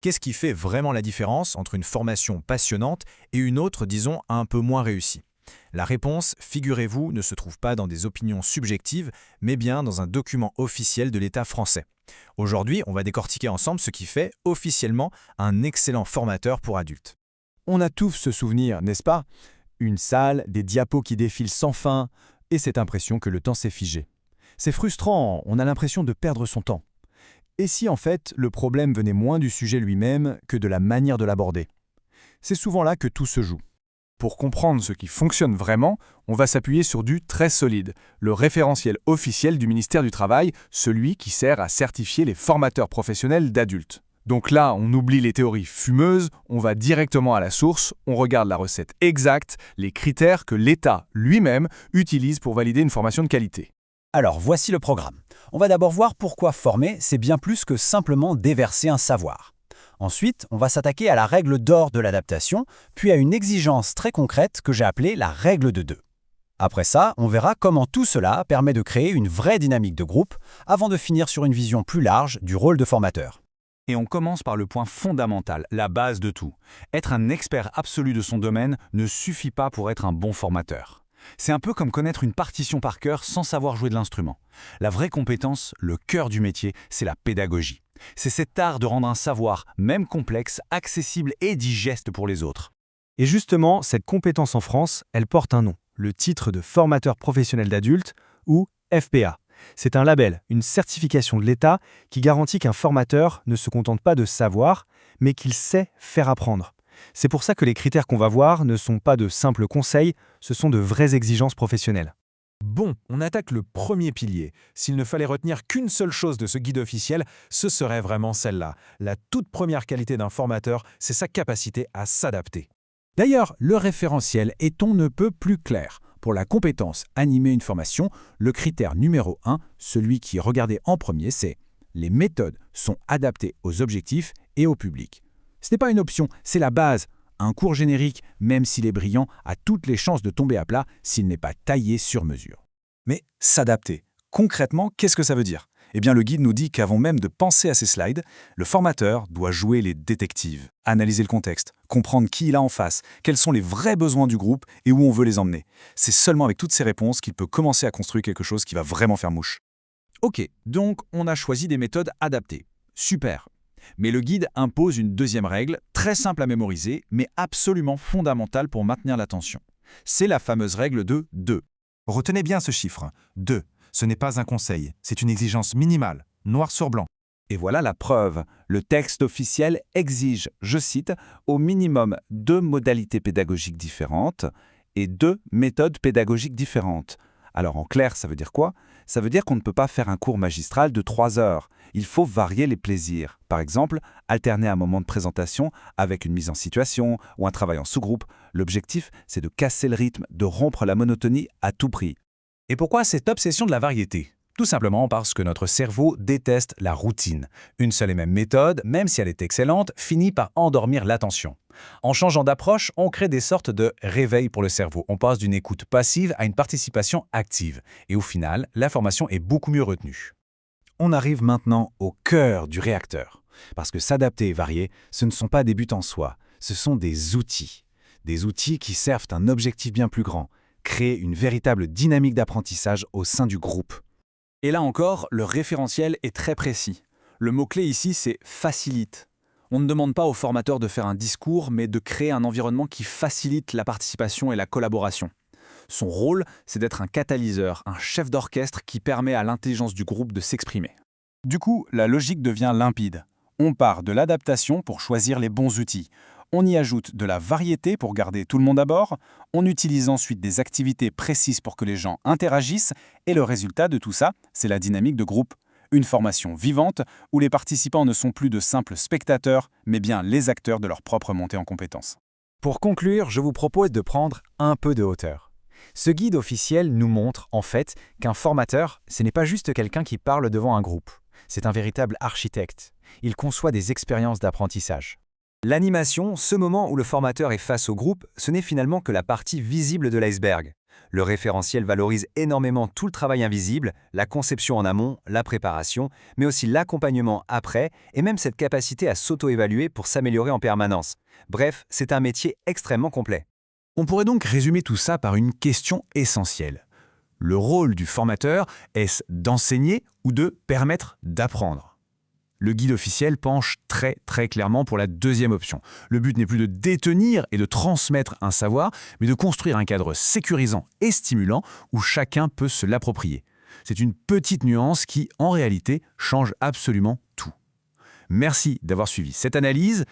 Qu'est-ce qui fait vraiment la différence entre une formation passionnante et une autre, disons, un peu moins réussie? La réponse, figurez-vous, ne se trouve pas dans des opinions subjectives, mais bien dans un document officiel de l'État français. Aujourd'hui, on va décortiquer ensemble ce qui fait officiellement un excellent formateur pour adultes. On a tous ce souvenir, n'est-ce pas? Une salle, des diapos qui défilent sans fin, et cette impression que le temps s'est figé. C'est frustrant, on a l'impression de perdre son temps. Et si en fait le problème venait moins du sujet lui-même que de la manière de l'aborder? C'est souvent là que tout se joue. Pour comprendre ce qui fonctionne vraiment, on va s'appuyer sur du très solide, le référentiel officiel du ministère du Travail, celui qui sert à certifier les formateurs professionnels d'adultes. Donc là, on oublie les théories fumeuses, on va directement à la source, on regarde la recette exacte, les critères que l'État lui-même utilise pour valider une formation de qualité. Alors voici le programme. On va d'abord voir pourquoi former, c'est bien plus que simplement déverser un savoir. Ensuite, on va s'attaquer à la règle d'or de l'adaptation, puis à une exigence très concrète que j'ai appelée la règle de 2. Après ça, on verra comment tout cela permet de créer une vraie dynamique de groupe, avant de finir sur une vision plus large du rôle de formateur. Et on commence par le point fondamental, la base de tout. Être un expert absolu de son domaine ne suffit pas pour être un bon formateur. C'est un peu comme connaître une partition par cœur sans savoir jouer de l'instrument. La vraie compétence, le cœur du métier, c'est la pédagogie. C'est cet art de rendre un savoir, même complexe, accessible et digeste pour les autres. Et justement, cette compétence en France, elle porte un nom, le titre de formateur professionnel d'adultes, ou FPA. C'est un label, une certification de l'État qui garantit qu'un formateur ne se contente pas de savoir, mais qu'il sait faire apprendre. C'est pour ça que les critères qu'on va voir ne sont pas de simples conseils, ce sont de vraies exigences professionnelles. Bon, on attaque le premier pilier. S'il ne fallait retenir qu'une seule chose de ce guide officiel, ce serait vraiment celle-là. La toute première qualité d'un formateur, c'est sa capacité à s'adapter. D'ailleurs, le référentiel est on ne peut plus clair. Pour la compétence animer une formation, le critère numéro 1, celui qui est regardé en premier, c'est « les méthodes sont adaptées aux objectifs et au public ». Ce n'est pas une option, c'est la base. Un cours générique, même s'il est brillant, a toutes les chances de tomber à plat s'il n'est pas taillé sur mesure. Mais s'adapter, concrètement, qu'est-ce que ça veut dire? Eh bien, le guide nous dit qu'avant même de penser à ces slides, le formateur doit jouer les détectives, analyser le contexte, comprendre qui il a en face, quels sont les vrais besoins du groupe et où on veut les emmener. C'est seulement avec toutes ces réponses qu'il peut commencer à construire quelque chose qui va vraiment faire mouche. Ok, donc on a choisi des méthodes adaptées. Super. Mais le guide impose une deuxième règle, très simple à mémoriser, mais absolument fondamentale pour maintenir l'attention. C'est la fameuse règle de 2. Retenez bien ce chiffre, 2. Ce n'est pas un conseil, c'est une exigence minimale, noir sur blanc. Et voilà la preuve. Le texte officiel exige, je cite, au minimum 2 modalités pédagogiques différentes et 2 méthodes pédagogiques différentes. Alors en clair, ça veut dire quoi? Ça veut dire qu'on ne peut pas faire un cours magistral de 3 heures. Il faut varier les plaisirs. Par exemple, alterner un moment de présentation avec une mise en situation ou un travail en sous-groupe. L'objectif, c'est de casser le rythme, de rompre la monotonie à tout prix. Et pourquoi cette obsession de la variété? Tout simplement parce que notre cerveau déteste la routine. Une seule et même méthode, même si elle est excellente, finit par endormir l'attention. En changeant d'approche, on crée des sortes de réveils pour le cerveau. On passe d'une écoute passive à une participation active. Et au final, l'information est beaucoup mieux retenue. On arrive maintenant au cœur du réacteur. Parce que s'adapter et varier, ce ne sont pas des buts en soi, ce sont des outils. Des outils qui servent un objectif bien plus grand, créer une véritable dynamique d'apprentissage au sein du groupe. Et là encore, le référentiel est très précis. Le mot-clé ici, c'est « facilite ». On ne demande pas au formateur de faire un discours, mais de créer un environnement qui facilite la participation et la collaboration. Son rôle, c'est d'être un catalyseur, un chef d'orchestre qui permet à l'intelligence du groupe de s'exprimer. Du coup, la logique devient limpide. On part de l'adaptation pour choisir les bons outils. On y ajoute de la variété pour garder tout le monde à bord. On utilise ensuite des activités précises pour que les gens interagissent. Et le résultat de tout ça, c'est la dynamique de groupe. Une formation vivante où les participants ne sont plus de simples spectateurs, mais bien les acteurs de leur propre montée en compétences. Pour conclure, je vous propose de prendre un peu de hauteur. Ce guide officiel nous montre, en fait, qu'un formateur, ce n'est pas juste quelqu'un qui parle devant un groupe. C'est un véritable architecte. Il conçoit des expériences d'apprentissage. L'animation, ce moment où le formateur est face au groupe, ce n'est finalement que la partie visible de l'iceberg. Le référentiel valorise énormément tout le travail invisible, la conception en amont, la préparation, mais aussi l'accompagnement après, et même cette capacité à s'auto-évaluer pour s'améliorer en permanence. Bref, c'est un métier extrêmement complet. On pourrait donc résumer tout ça par une question essentielle. Le rôle du formateur, est-ce d'enseigner ou de permettre d'apprendre? Le guide officiel penche très clairement pour la deuxième option. Le but n'est plus de détenir et de transmettre un savoir, mais de construire un cadre sécurisant et stimulant où chacun peut se l'approprier. C'est une petite nuance qui, en réalité, change absolument tout. Merci d'avoir suivi cette analyse.